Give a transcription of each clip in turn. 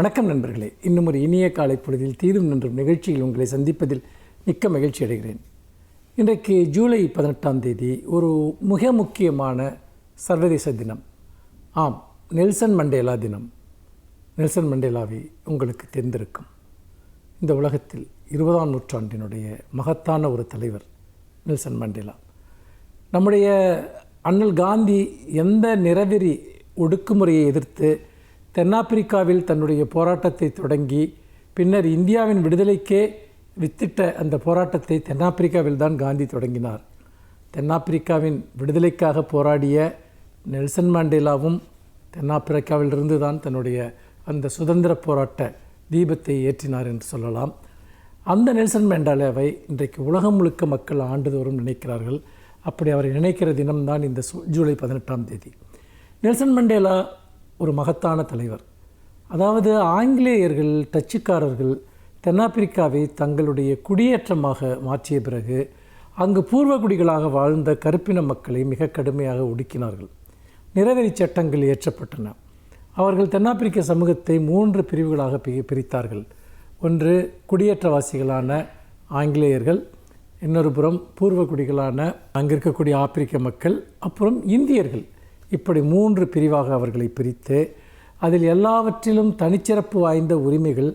வணக்கம் நண்பர்களே. இன்னும் ஒரு இனிய காலை பொழுதில் தீதும் நின்றும் நிகழ்ச்சியில் உங்களை சந்திப்பதில் மிக்க மகிழ்ச்சி அடைகிறேன். இன்றைக்கு ஜூலை 18ஆம் தேதி ஒரு மிக முக்கியமான சர்வதேச தினம். ஆம், நெல்சன் மண்டேலா தினம். நெல்சன் மண்டேலாவை உங்களுக்கு தெரிந்திருக்கும். இந்த உலகத்தில் 20ஆம் நூற்றாண்டினுடைய மகத்தான ஒரு தலைவர் நெல்சன் மண்டேலா. நம்முடைய அண்ணல் காந்தி எந்த நிறவெறி ஒடுக்குமுறையை எதிர்த்து தென்னாப்பிரிக்காவில் தன்னுடைய போராட்டத்தை தொடங்கி பின்னர் இந்தியாவின் விடுதலைக்கே வித்திட்ட அந்த போராட்டத்தை தென்னாப்பிரிக்காவில் தான் காந்தி தொடங்கினார். தென்னாப்பிரிக்காவின் விடுதலைக்காக போராடிய நெல்சன் மண்டேலாவும் தென்னாப்பிரிக்காவிலிருந்து தான் தன்னுடைய அந்த சுதந்திர போராட்ட தீபத்தை ஏற்றினார் என்று சொல்லலாம். அந்த நெல்சன் மண்டேலாவை இன்றைக்கு உலகம் முழுக்க மக்கள் ஆண்டுதோறும் நினைக்கிறார்கள். அப்படி அவரை நினைக்கிற தினம்தான் இந்த ஜூலை 18ஆம் தேதி. நெல்சன் மண்டேலா ஒரு மகத்தான தலைவர். அதாவது ஆங்கிலேயர்கள், டச்சுக்காரர்கள் தென்னாப்பிரிக்காவை தங்களுடைய குடியேற்றமாக மாற்றிய பிறகு அங்கு பூர்வகுடிகளாக வாழ்ந்த கருப்பின மக்களை மிக கடுமையாக ஒடுக்கினார்கள். நிறவெறி சட்டங்கள் இயற்றப்பட்டன. அவர்கள் தென்னாப்பிரிக்க சமூகத்தை 3 பிரிவுகளாக பிரித்தார்கள். ஒன்று குடியேற்றவாசிகளான ஆங்கிலேயர்கள், இன்னொரு புறம் பூர்வகுடிகளான அங்கே இருக்கக்கூடிய ஆப்பிரிக்க மக்கள், அப்புறம் இந்தியர்கள். இப்படி 3 பிரிவாக அவர்களை பிரித்து அதில் எல்லாவற்றிலும் தனிச்சிறப்பு வாய்ந்த உரிமைகள்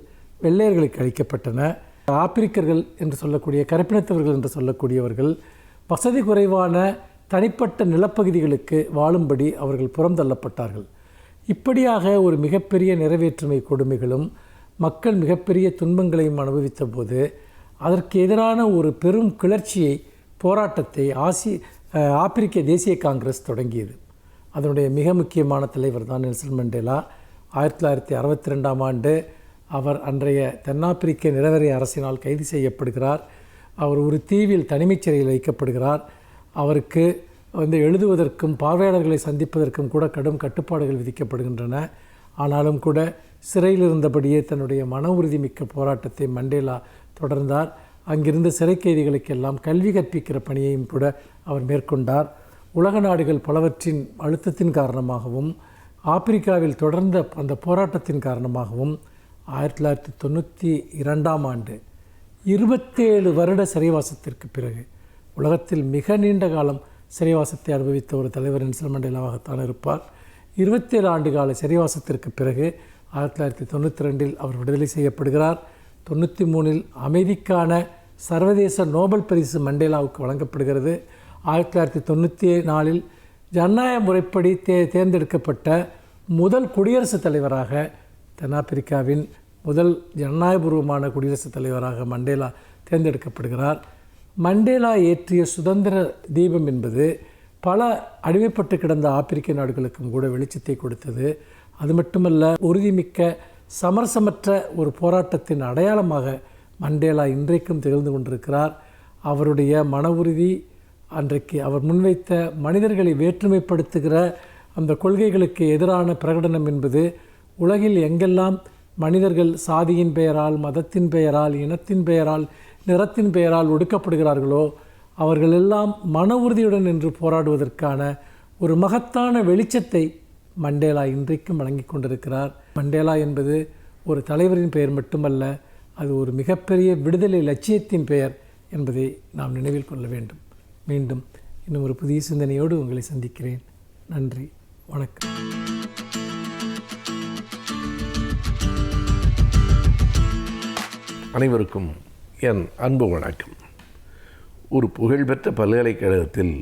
வெள்ளையர்களுக்கு அளிக்கப்பட்டன. ஆப்பிரிக்கர்கள் என்று சொல்லக்கூடிய கருப்பினத்தவர்கள் என்று சொல்லக்கூடியவர்கள் வசதி குறைவான தனிப்பட்ட நிலப்பகுதிகளுக்கு வாழும்படி அவர்கள் புறந்தள்ளப்பட்டார்கள். இப்படியாக ஒரு மிகப்பெரிய நிறைவேற்றுமை கொடுமைகளும் மக்கள் மிகப்பெரிய துன்பங்களையும் அனுபவித்த போது அதற்கு எதிரான ஒரு பெரும் கிளர்ச்சியை, போராட்டத்தை ஆப்பிரிக்க தேசிய காங்கிரஸ் தொடங்கியது. அதனுடைய மிக முக்கியமான தலைவர் தான் நெல்சன் மண்டேலா. 1962ஆம் ஆண்டு அவர் அன்றைய தென்னாப்பிரிக்க நிறவெறி அரசினால் கைது செய்யப்படுகிறார். அவர் ஒரு தீவில் தனிமைச் சிறையில் வைக்கப்படுகிறார். அவருக்கு எழுதுவதற்கும் பார்வையாளர்களை சந்திப்பதற்கும் கூட கடும் கட்டுப்பாடுகள் விதிக்கப்படுகின்றன. ஆனாலும் கூட சிறையில் இருந்தபடியே தன்னுடைய மன உறுதிமிக்க போராட்டத்தை மண்டேலா தொடர்ந்தார். அங்கிருந்த சிறை கைதிகளுக்கெல்லாம் கல்வி கற்பிக்கிற பணியையும் கூட அவர் மேற்கொண்டார். உலக நாடுகள் பலவற்றின் அழுத்தத்தின் காரணமாகவும் ஆப்பிரிக்காவில் தொடர்ந்த அந்த போராட்டத்தின் காரணமாகவும் 1992ஆம் ஆண்டு 27 வருட சிறைவாசத்திற்கு பிறகு உலகத்தில் மிக நீண்ட காலம் சிறைவாசத்தை அனுபவித்த ஒரு தலைவர் நெல்சன் மண்டேலாவாகத்தான் இருப்பார். 27 ஆண்டு கால சிறைவாசத்திற்கு பிறகு 1992இல் அவர் விடுதலை செய்யப்படுகிறார். 93இல் அமைதிக்கான சர்வதேச நோபல் பரிசு மண்டேலாவுக்கு வழங்கப்படுகிறது. 1994இல் ஜனநாயக முறைப்படி தேர்ந்தெடுக்கப்பட்ட முதல் குடியரசுத் தலைவராக, தென்னாப்பிரிக்காவின் முதல் ஜனநாயகபூர்வமான குடியரசுத் தலைவராக மண்டேலா தேர்ந்தெடுக்கப்படுகிறார். மண்டேலா ஏற்றிய சுதந்திர தீபம் என்பது பல அடிமைப்பட்டு கிடந்த ஆப்பிரிக்க நாடுகளுக்கும் கூட வெளிச்சத்தை கொடுத்தது. அது மட்டுமல்ல, உறுதிமிக்க சமரசமற்ற ஒரு போராட்டத்தின் அடையாளமாக மண்டேலா இன்றைக்கும் திகழ்ந்து கொண்டிருக்கிறார். அவருடைய மன உறுதி, அன்றைக்கு அவர் முன்வைத்த மனிதர்களை வேற்றுமைப்படுத்துகிற அந்த கொள்கைகளுக்கு எதிரான பிரகடனம் என்பது உலகில் எங்கெல்லாம் மனிதர்கள் சாதியின் பெயரால், மதத்தின் பெயரால், இனத்தின் பெயரால், நிறத்தின் பெயரால் ஒடுக்கப்படுகிறார்களோ அவர்களெல்லாம் மன உறுதியுடன் நின்று போராடுவதற்கான ஒரு மகத்தான வெளிச்சத்தை மண்டேலா இன்றைக்கும் வழங்கி கொண்டிருக்கிறார். மண்டேலா என்பது ஒரு தலைவரின் பெயர் மட்டுமல்ல, அது ஒரு மிகப்பெரிய விடுதலை லட்சியத்தின் பெயர் என்பதை நாம் நினைவில் கொள்ள வேண்டும். மீண்டும் இன்னும் ஒரு புதிய சிந்தனையோடு உங்களை சந்திக்கிறேன். நன்றி, வணக்கம். அனைவருக்கும் என் அன்பு வணக்கம். ஒரு புகழ்பெற்ற பல்கலைக்கழகத்தில்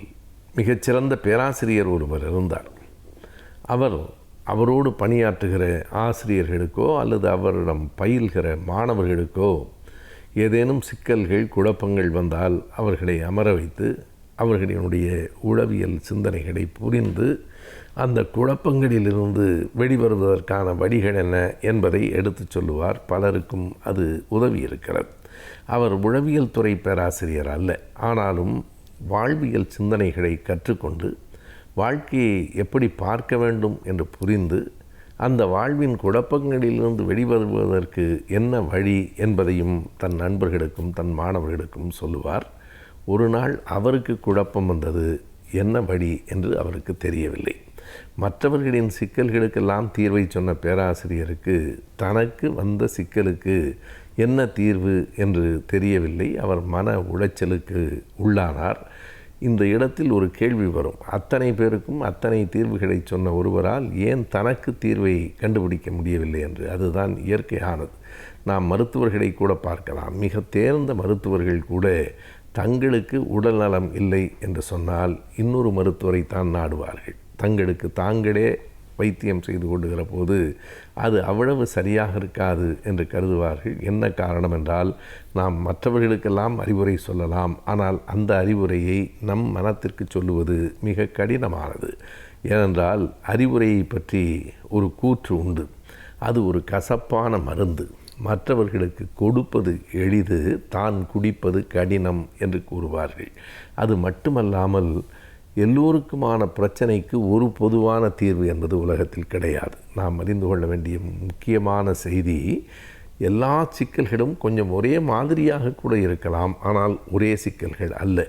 மிகச்சிறந்த பேராசிரியர் ஒருவர் இருந்தார். அவரோடு பணியாற்றுகிற ஆசிரியர்களுக்கோ அல்லது அவரிடம் பயில்கிற மாணவர்களுக்கோ ஏதேனும் சிக்கல்கள், குழப்பங்கள் வந்தால் அவர்களை அமர வைத்து அவர்களுடைய உளவியல் சிந்தனைகளை புரிந்து அந்த குழப்பங்களிலிருந்து வெளிவருவதற்கான வழிகள் என்ன என்பதை எடுத்துச் சொல்லுவார். பலருக்கும் அது உதவி இருக்கிறது. அவர் உளவியல் துறை பேராசிரியர் அல்ல, ஆனாலும் வாழ்வியல் சிந்தனைகளை கற்றுக்கொண்டு வாழ்க்கையை எப்படி பார்க்க வேண்டும் என்று புரிந்து அந்த வாழ்வின் குழப்பங்களிலிருந்து வெளிவருவதற்கு என்ன வழி என்பதையும் தன் நண்பர்களுக்கும் தன் மாணவர்களுக்கும் சொல்லுவார். ஒரு நாள் அவருக்கு குழப்பம் வந்தது. என்ன வழி என்று அவருக்கு தெரியவில்லை. மற்றவர்களின் சிக்கல்களுக்கெல்லாம் தீர்வை சொன்ன பேராசிரியருக்கு தனக்கு வந்த சிக்கலுக்கு என்ன தீர்வு என்று தெரியவில்லை. அவர் மன உளைச்சலுக்கு உள்ளானார். இந்த இடத்தில் ஒரு கேள்வி வரும். அத்தனை பேருக்கும் அத்தனை தீர்வுகளை சொன்ன ஒருவரால் ஏன் தனக்கு தீர்வை கண்டுபிடிக்க முடியவில்லை என்று. அதுதான் இயற்கையானது. நாம் மருத்துவர்களை கூட பார்க்கலாம். மிக தேர்ந்த மருத்துவர்கள் கூட தங்களுக்கு உடல் நலம் இல்லை என்று சொன்னால் இன்னொரு மருத்துவரை தான் நாடுவார்கள். தங்களுக்கு தாங்களே வைத்தியம் செய்து கொள்ளுகிற போது அது அவ்வளவு சரியாக இருக்காது என்று கருதுவார்கள். என்ன காரணம் என்றால், நாம் மற்றவர்களுக்கெல்லாம் அறிவுரை சொல்லலாம், ஆனால் அந்த அறிவுரையை நம் மனத்திற்கு சொல்லுவது மிக கடினமானது. ஏனென்றால் அறிவுரையை பற்றி ஒரு கூற்று உண்டு. அது ஒரு கசப்பான மருந்து. மற்றவர்களுக்கு கொடுப்பது எளிது, தான் குடிப்பது கடினம் என்று கூறுவார்கள். அது மட்டுமல்லாமல் எல்லோருக்குமான பிரச்சனைக்கு ஒரு பொதுவான தீர்வு என்பது உலகத்தில் கிடையாது. நாம் அறிந்து கொள்ள வேண்டிய முக்கியமான செய்தி, எல்லா சிக்கல்களும் கொஞ்சம் ஒரே மாதிரியாக கூட இருக்கலாம், ஆனால் ஒரே சிக்கல்கள் அல்ல.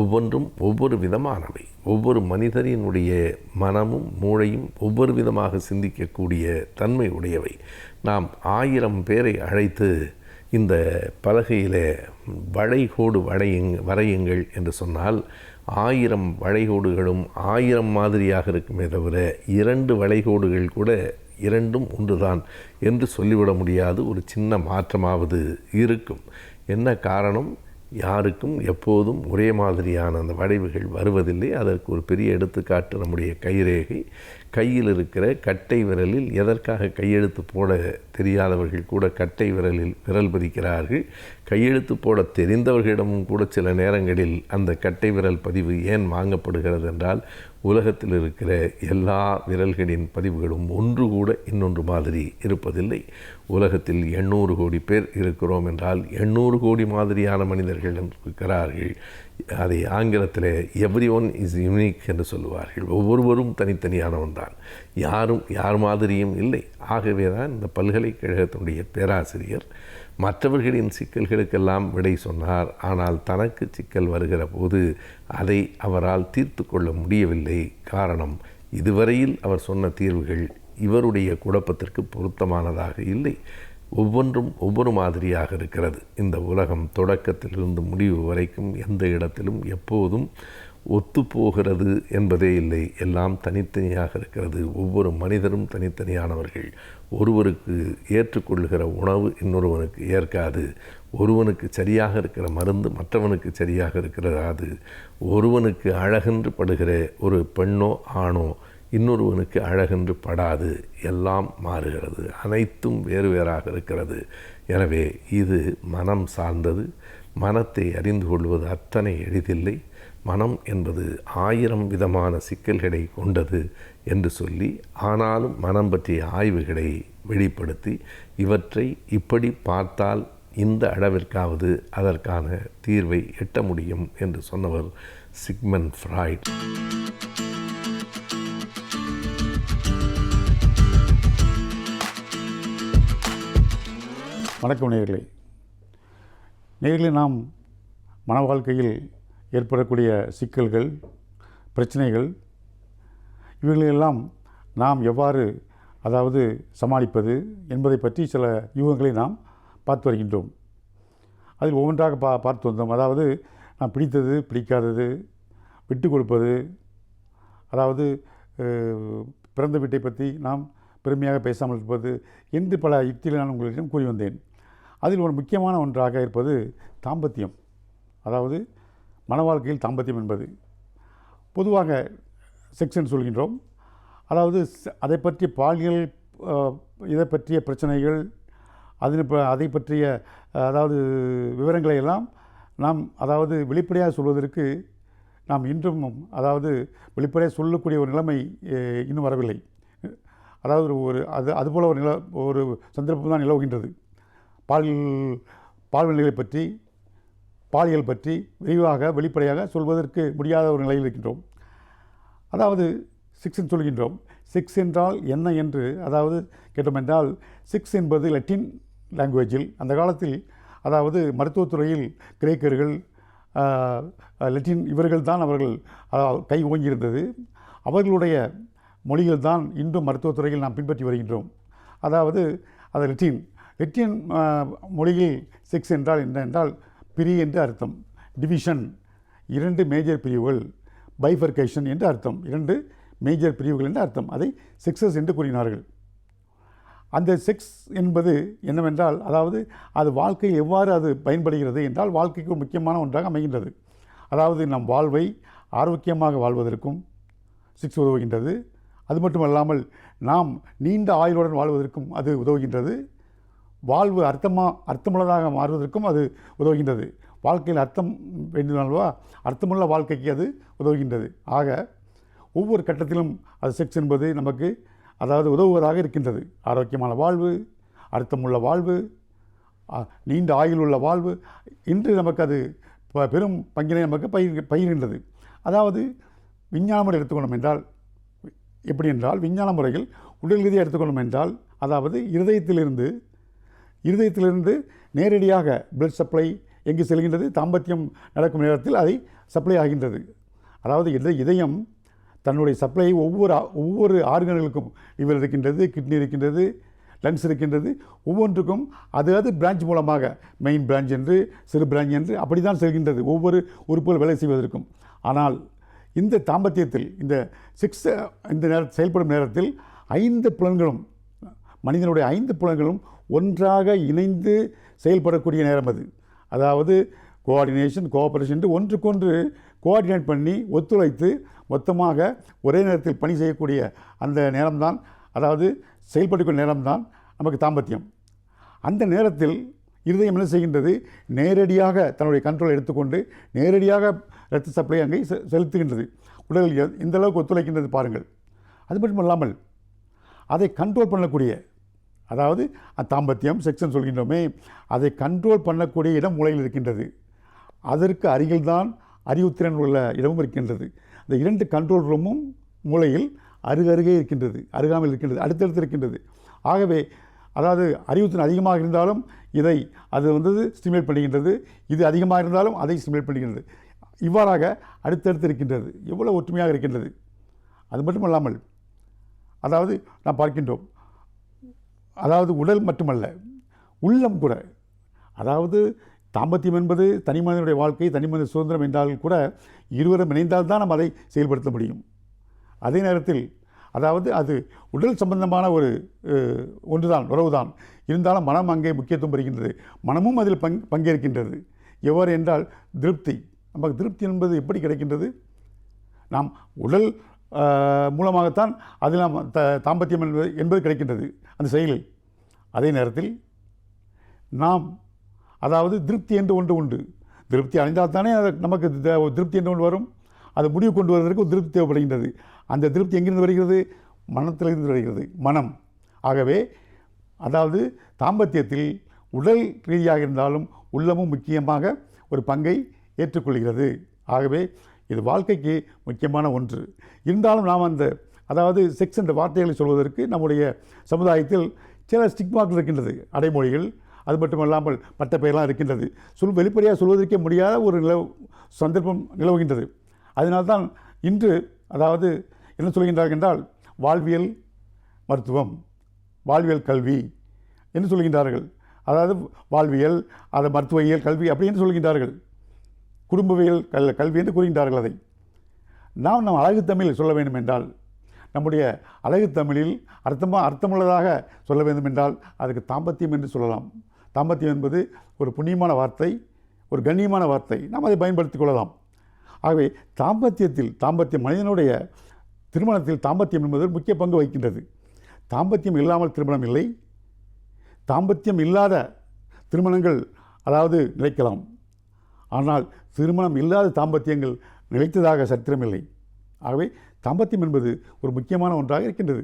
ஒவ்வொன்றும் ஒவ்வொரு விதமானவை. ஒவ்வொரு மனிதரினுடைய மனமும் மூளையும் ஒவ்வொரு விதமாக சிந்திக்கக்கூடிய தன்மை உடையவை. நாம் 1000 பேரை அழைத்து இந்த பலகையில் வளைகோடு வரையுங்கள் என்று சொன்னால் 1000 வளைகோடுகளும் 1000 மாதிரியாக இருக்குமே தவிர 2 வளைகோடுகள் கூட இரண்டும் ஒன்றுதான் என்று சொல்லிவிட முடியாது. ஒரு சின்ன மாற்றமாவது இருக்கும். என்ன காரணம்? யாருக்கும் எப்போதும் ஒரே மாதிரியான அந்த வளைவுகள் வருவதில்லை. அதற்கு ஒரு பெரிய எடுத்துக்காட்டு நம்முடைய கைரேகை. கையில் இருக்கிற கட்டை விரலில் எதற்காக கையெழுத்து போட தெரியாதவர்கள் கூட கட்டை விரலில் விரல் பதிக்கிறார்கள். கையெழுத்து போட தெரிந்தவர்களிடமும் கூட சில நேரங்களில் அந்த கட்டை விரல் பதிவு ஏன் வாங்கப்படுகிறது என்றால், உலகத்தில் இருக்கிற எல்லா விரல்களின் பதிவுகளும் ஒன்று கூட இன்னொன்று மாதிரி இருப்பதில்லை. உலகத்தில் 800 கோடி பேர் இருக்கிறோம் என்றால் 800 கோடி மாதிரியான மனிதர்கள் இருக்கிறார்கள். அதை ஆங்கிலத்தில் எவ்ரி ஒன் இஸ் யூனிக் என்று சொல்லுவார்கள். ஒவ்வொருவரும் தனித்தனியானவன் தான், யார் மாதிரியும் இல்லை. ஆகவே தான் இந்த பல்கலைக்கழகத்தினுடைய பேராசிரியர் மற்றவர்களின் சிக்கல்களுக்கெல்லாம் விடை சொன்னார். ஆனால் தனக்கு சிக்கல் வருகிற போது அதை அவரால் தீர்த்து கொள்ள முடியவில்லை. காரணம், இதுவரையில் அவர் சொன்ன தீர்வுகள் இவருடைய குழப்பத்திற்கு பொருத்தமானதாக இல்லை. ஒவ்வொன்றும் ஒவ்வொரு மாதிரியாக இருக்கிறது. இந்த உலகம் தொடக்கத்திலிருந்து முடிவு வரைக்கும் எந்த இடத்திலும் எப்போதும் ஒத்துப்போகிறது என்பதே இல்லை. எல்லாம் தனித்தனியாக இருக்கிறது. ஒவ்வொரு மனிதரும் தனித்தனியானவர்கள். ஒருவருக்கு ஏற்றுக்கொள்ளுகிற உணவு இன்னொருவனுக்கு ஏற்காது. ஒருவனுக்கு சரியாக இருக்கிற மருந்து மற்றவனுக்கு சரியாக இருக்கிறது. ஒருவனுக்கு அழகென்று படுகிற ஒரு பெண்ணோ ஆணோ இன்னொருவனுக்கு அழகென்று படாது. எல்லாம் மாறுகிறது. அனைத்தும் வேறு வேறாக இருக்கிறது. எனவே இது மனம் சார்ந்தது. மனத்தை அறிந்து கொள்வது அத்தனை எளிதில்லை. மனம் என்பது 1000 விதமான சிக்கல்களை கொண்டது என்று சொல்லி, ஆனாலும் மனம் பற்றிய ஆய்வுகளை வெளிப்படுத்தி இவற்றை இப்படி பார்த்தால் இந்த அளவிற்காவது அதற்கான தீர்வை எட்ட முடியும் என்று சொன்னவர் சிக்மண்ட் ஃப்ராய்ட். வணக்கம் நேயர்களே. நாம் மன வாழ்க்கையில் ஏற்படக்கூடிய சிக்கல்கள், பிரச்சனைகள், இவைகளெல்லாம் நாம் எவ்வாறு சமாளிப்பது என்பதை பற்றி சில யூகங்களை நாம் பார்த்து வருகின்றோம். அதில் ஒவ்வொன்றாக பார்த்து வந்தோம். நாம் பிடித்தது, பிடிக்காதது, விட்டு கொடுப்பது, பிறந்த வீட்டை பற்றி நாம் பெருமையாக பேசாமல் இருப்பது என்று பல யுக்திகளை நான் உங்களிடம் கூறி வந்தேன். அதில் ஒரு முக்கியமான ஒன்றாக இருப்பது தாம்பத்தியம். மன வாழ்க்கையில் தாம்பத்தியம் என்பது பொதுவாக செக்ஸ் என்று சொல்கின்றோம். அதை பற்றிய பாலியல், இதை பற்றிய பிரச்சனைகள், அதை பற்றிய விவரங்களை எல்லாம் நாம் வெளிப்படையாக சொல்வதற்கு நாம் இன்றும் வெளிப்படையாக சொல்லக்கூடிய ஒரு நிலைமை இன்னும் வரவில்லை. அதுபோல் ஒரு சந்தர்ப்பம் தான் நிலவுகின்றது. பால்நிலைகளை பற்றி, பாலியல் பற்றி விரிவாக வெளிப்படையாக சொல்வதற்கு முடியாத ஒரு நிலையில் இருக்கின்றோம். செக்ஸ் என்று சொல்கின்றோம். செக்ஸ் என்றால் என்ன என்று கேட்டோம் என்றால், செக்ஸ் என்பது லத்தீன் லாங்குவேஜில் அந்த காலத்தில் மருத்துவத்துறையில் கிரேக்கர்கள், லத்தீன் இவர்கள் தான் அவர்கள் கை ஓங்கியிருந்தது. அவர்களுடைய மொழிகள் தான் இன்றும் மருத்துவத்துறையில் நாம் பின்பற்றி வருகின்றோம். அதாவது அது லெட்டின் மொழியில் செக்ஸ் என்றால் என்ன என்றால் பிரி என்று அர்த்தம், டிவிஷன் 2 மேஜர் பிரிவுகள், பைஃபர்கேஷன் என்று அர்த்தம், 2 மேஜர் பிரிவுகள் என்று அர்த்தம். அதை செக்ஸஸ் என்று கூறினார்கள். அந்த செக்ஸ் என்பது என்னவென்றால், அதாவது அது வாழ்க்கையில் எவ்வாறு அது பயன்படுகிறது என்றால் வாழ்க்கைக்கு ஒரு முக்கியமான ஒன்றாக அமைகின்றது. அதாவது நம் வாழ்வை ஆரோக்கியமாக வாழ்வதற்கும் செக்ஸ் உதவுகின்றது. அது மட்டுமல்லாமல் நாம் நீண்ட ஆயுளுடன் வாழ்வதற்கும் அது உதவுகின்றது. வாழ்வு அர்த்தமுள்ளதாக மாறுவதற்கும் அது உதவுகின்றது. வாழ்க்கையில் அர்த்தம் வேண்டியதுனால்வா, அர்த்தமுள்ள வாழ்க்கைக்கு அது உதவுகின்றது. ஆக ஒவ்வொரு கட்டத்திலும் அது செக்ஸ் என்பது நமக்கு அதாவது உதவுவதாக இருக்கின்றது. ஆரோக்கியமான வாழ்வு, அர்த்தமுள்ள வாழ்வு, நீண்ட ஆயுள் உள்ள வாழ்வு இன்று நமக்கு அது பெரும் பங்கினை நமக்கு பகிர்கின்றது. அதாவது விஞ்ஞான முறை எடுத்துக்கொண்டோம் என்றால் எப்படி என்றால், விஞ்ஞான முறையில் உடல் ரீதியாக எடுத்துக்கொண்டோம் என்றால், அதாவது இருதயத்திலிருந்து நேரடியாக பிளட் சப்ளை எங்கு செல்கின்றது, தாம்பத்தியம் நடக்கும் நேரத்தில் அதை சப்ளை ஆகின்றது. அதாவது இதயம் தன்னுடைய சப்ளை ஒவ்வொரு ஆர்கன்களுக்கும் லிவர் இருக்கின்றது, கிட்னி இருக்கின்றது, லங்ஸ் இருக்கின்றது, ஒவ்வொன்றுக்கும் அது பிரான்ச் மூலமாக மெயின் பிரான்ச் என்று சிறு பிரான்ச் என்று அப்படி தான் செல்கின்றது ஒவ்வொரு உறுப்புகள் வேலை செய்வதற்கும். ஆனால் இந்த தாம்பத்தியத்தில் இந்த செக்ஸ் இந்த செயல்படும் நேரத்தில் 5 புலன்களும், மனிதனுடைய 5 புலன்களும் ஒன்றாக இணைந்து செயல்படக்கூடிய நேரம் அது. அதாவது கோஆர்டினேஷன், கோஆபரேஷன் என்று ஒன்றுக்கொன்று கோஆர்டினேட் பண்ணி ஒத்துழைத்து மொத்தமாக ஒரே நேரத்தில் பணி செய்யக்கூடிய அந்த நேரம்தான், அதாவது செயல்படக்கூடிய நேரம்தான் நமக்கு தாம்பத்தியம். அந்த நேரத்தில் இருதயம் என்ன செய்கின்றது, நேரடியாக தன்னுடைய கண்ட்ரோல் எடுத்துக்கொண்டு நேரடியாக இரத்த சப்ளை அங்கே செலுத்துகின்றது. உடல் எந்த அளவுக்கு ஒத்துழைக்கின்றது பாருங்கள். அது மட்டும் இல்லாமல் அதை கண்ட்ரோல் பண்ணக்கூடிய, அதாவது தாம்பத்தியம் செக்ஷன் சொல்கின்றோமே, அதை கண்ட்ரோல் பண்ணக்கூடிய இடம் மூளையில் இருக்கின்றது. அதற்கு அருகில்தான் அறிவுத்திறன் உள்ள இடமும் இருக்கின்றது. இந்த 2 கண்ட்ரோல் ரூமும் மூளையில் அருகருகே இருக்கின்றது, அருகாமையில் இருக்கின்றது, அடுத்தடுத்து இருக்கின்றது. ஆகவே அதாவது அறிவுத்திறன் அதிகமாக இருந்தாலும் அது ஸ்டிமுலேட் பண்ணுகின்றது, இது அதிகமாக இருந்தாலும் அதை ஸ்டிமுலேட் பண்ணுகின்றது. இவ்வாறாக அடுத்தடுத்து இருக்கின்றது. எவ்வளோ ஒற்றுமையாக இருக்கின்றது. அது மட்டுமல்லாமல் அதாவது நாம் பார்க்கின்றோம், அதாவது உடல் மட்டுமல்ல உள்ளம் கூட, அதாவது தாம்பத்தியம் என்பது தனி மனிதனுடைய வாழ்க்கை, தனி மனித சுதந்திரம் என்றால் கூட இருவரும் இணைந்தால்தான் நாம் அதை செயல்படுத்த முடியும். அதே நேரத்தில் அதாவது அது உடல் சம்பந்தமான ஒரு ஒன்றுதான், உறவுதான். இருந்தாலும் மனம் அங்கே முக்கியத்துவம் பெறுகின்றது, மனமும் அதில் பங்கேற்கின்றது. எவ்வாறு என்றால் திருப்தி. நமக்கு திருப்தி என்பது எப்படி கிடைக்கின்றது, நாம் உடல் மூலமாகத்தான் அதில் நாம் தாம்பத்தியம் என்பது கிடைக்கின்றது அந்த செயலில். அதே நேரத்தில் நாம் அதாவது திருப்தி என்று ஒன்று உண்டு. திருப்தி அடைந்தால் தானே நமக்கு திருப்தி என்று ஒன்று வரும். அது முடிவு கொண்டு வருவதற்கு ஒரு திருப்தி தேவைப்படுகின்றது. அந்த திருப்தி எங்கிருந்து வருகிறது, மனத்திலிருந்து வருகிறது, மனம். ஆகவே அதாவது தாம்பத்தியத்தில் உடல் ரீதியாக இருந்தாலும் உள்ளமும் முக்கியமாக ஒரு பங்கை ஏற்றுக்கொள்கிறது. ஆகவே இது வாழ்க்கைக்கு முக்கியமான ஒன்று. இருந்தாலும் நாம் அதாவது செக்ஸ் என்ற வார்த்தைகளை சொல்வதற்கு நம்முடைய சமுதாயத்தில் சில ஸ்டிக்மாக்கள் இருக்கின்றது, அடைமொழிகள். அது மட்டுமல்லாமல் பட்ட பெயரெல்லாம் இருக்கின்றது. வெளிப்படையாக சொல்வதற்கே முடியாத ஒரு சந்தர்ப்பம் நிலவுகின்றது. அதனால்தான் இன்று அதாவது என்ன சொல்கின்றார்கள் என்றால், வாழ்வியல் மருத்துவம், வாழ்வியல் கல்வி என்று சொல்கின்றார்கள். அதாவது வாழ்வியல், அது மருத்துவவியல் கல்வி அப்படி என்று சொல்கின்றார்கள். குடும்பவியல் கல்வி என்று கூறுகின்றார்கள். அதை நாம் அழகு தமிழில் சொல்ல வேண்டும் என்றால், நம்முடைய அழகு தமிழில் அர்த்தமுள்ளதாக சொல்ல வேண்டும் என்றால் அதுக்கு தாம்பத்தியம் என்று சொல்லலாம். தாம்பத்தியம் என்பது ஒரு புண்ணியமான வார்த்தை, ஒரு கண்ணியமான வார்த்தை. நாம் அதை பயன்படுத்திக் கொள்ளலாம். ஆகவே தாம்பத்தியம் மனிதனுடைய திருமணத்தில் தாம்பத்தியம் என்பது முக்கிய பங்கு வகிக்கின்றது. தாம்பத்தியம் இல்லாமல் திருமணம் இல்லை. தாம்பத்தியம் இல்லாத திருமணங்கள் அதாவது நிலைக்கலாம். ஆனால் திருமணம் இல்லாத தாம்பத்தியங்கள் நிலைத்ததாக சரித்திரமில்லை. ஆகவே தாம்பத்தியம் என்பது ஒரு முக்கியமான ஒன்றாக இருக்கின்றது.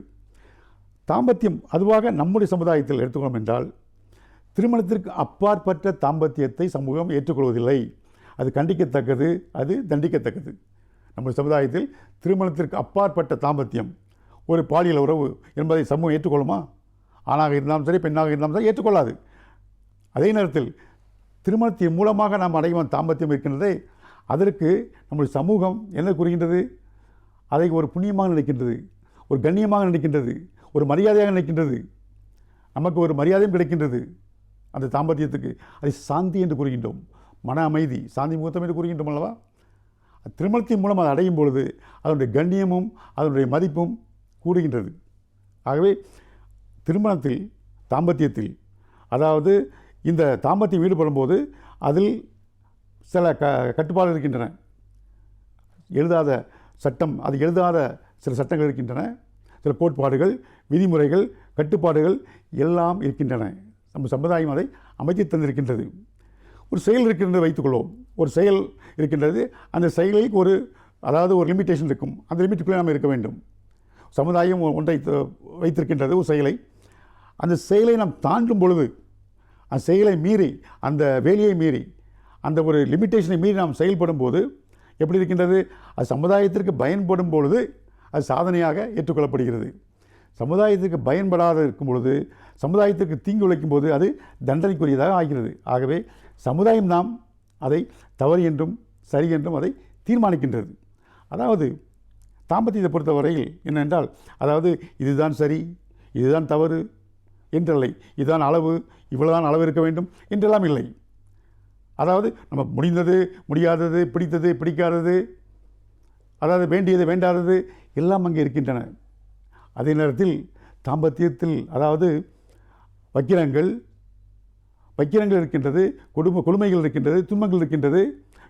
தாம்பத்தியம் அதுவாக நம்முடைய சமுதாயத்தில் எடுத்துக்கொள்ளோம் என்றால், திருமணத்திற்கு அப்பாற்பட்ட தாம்பத்தியத்தை சமூகம் ஏற்றுக்கொள்வதில்லை. அது கண்டிக்கத்தக்கது, அது தண்டிக்கத்தக்கது. நம்முடைய சமுதாயத்தில் திருமணத்திற்கு அப்பாற்பட்ட தாம்பத்தியம், ஒரு பாலியல் உறவு என்பதை சமூகம் ஏற்றுக்கொள்ளுமா? ஆணாக இருந்தாலும் சரி, பெண்ணாக இருந்தாலும் சரி ஏற்றுக்கொள்ளாது. அதே நேரத்தில் திருமணத்தின் மூலமாக நாம் அடையும் தாம்பத்தியம் இருக்கின்றதே, அதற்கு நம்முடைய சமூகம் என்ன கூறுகின்றது, அதை ஒரு புண்ணியமாக நினைக்கின்றது, ஒரு கண்ணியமாக நினைக்கின்றது, ஒரு மரியாதையாக நினைக்கின்றது, நமக்கு ஒரு மரியாதையும் கிடைக்கின்றது அந்த தாம்பத்தியத்துக்கு. அதை சாந்தி என்று கூறுகின்றோம், மன அமைதி, சாந்தி முகூர்த்தம் என்று கூறுகின்றோம் அல்லவா? திருமணத்தின் மூலம் அதை அடையும் பொழுது அதனுடைய கண்ணியமும் அதனுடைய மதிப்பும் கூடுகின்றது. ஆகவே திருமணத்தில், தாம்பத்தியத்தில், அதாவது இந்த தாம்பத்தியம் ஈடுபடும் போது அதில் சில கட்டுப்பாடுகள் இருக்கின்றன. எழுதாத சட்டம், அது எழுதாத சில சட்டங்கள் இருக்கின்றன, சில கோட்பாடுகள், விதிமுறைகள், கட்டுப்பாடுகள் எல்லாம் இருக்கின்றன. நம்ம சமுதாயம் அதை அமைத்து தந்திருக்கின்றது. ஒரு செயல் இருக்கின்றது வைத்துக்கொள்வோம், ஒரு செயல் இருக்கின்றது, அந்த செயலில் ஒரு லிமிட்டேஷன் இருக்கும், அந்த லிமிட்டுக்குள்ளே நாம் இருக்க வேண்டும். சமுதாயம் ஒன்றை வைத்திருக்கின்றது, ஒரு செயலை. அந்த செயலை நாம் தாண்டும் பொழுது, அந்த செயலை மீறி, அந்த வேலையை மீறி, அந்த ஒரு லிமிட்டேஷனை மீறி நாம் செயல்படும் போது எப்படி இருக்கின்றது? அது சமுதாயத்திற்கு பயன்படும் பொழுது அது சாதனையாக ஏற்றுக்கொள்ளப்படுகிறது. சமுதாயத்திற்கு பயன்படாத இருக்கும் பொழுது, சமுதாயத்திற்கு தீங்கு விளைக்கும் போது அது தண்டனைக்குரியதாக ஆகிறது. ஆகவே சமுதாயம் நாம் அதை தவறு என்றும் சரி என்றும் அதை தீர்மானிக்கின்றது. அதாவது தாம்பத்தியத்தை பொறுத்தவரையில் என்னென்றால், இதுதான் சரி, இதுதான் தவறு என்றில்லை, இதுதான் அளவு, இவ்வளவுதான் அளவு இருக்க வேண்டும் என்றெல்லாம் இல்லை. நம்ம முடிந்தது, முடியாதது, பிடித்தது, பிடிக்காதது, வேண்டியது, வேண்டாதது எல்லாம் அங்கே இருக்கின்றன. அதே நேரத்தில் தாம்பத்தியத்தில் வக்கிரங்கள் இருக்கின்றது, கொடுமைகள் இருக்கின்றது, துன்பங்கள் இருக்கின்றது,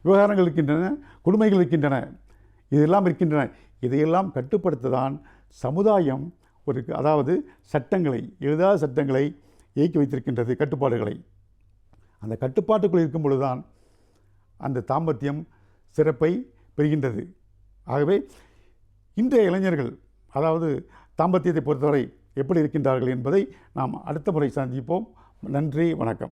விவகாரங்கள் இருக்கின்றன, கொடுமைகள் இருக்கின்றன, இதெல்லாம் இருக்கின்றன. இதையெல்லாம் கட்டுப்படுத்ததான் சமுதாயம் சட்டங்களை, எழுதாத சட்டங்களை இயக்கி வைத்திருக்கின்றது, கட்டுப்பாடுகளை. அந்த கட்டுப்பாட்டுக்குள் இருக்கும் பொழுதுதான் அந்த தாம்பத்தியம் சிறப்பை பெறுகின்றது. ஆகவே இன்றைய இளைஞர்கள் தாம்பத்தியத்தை பொறுத்தவரை எப்படி இருக்கின்றார்கள் என்பதை நாம் அடுத்த முறை சந்திப்போம். நன்றி, வணக்கம்.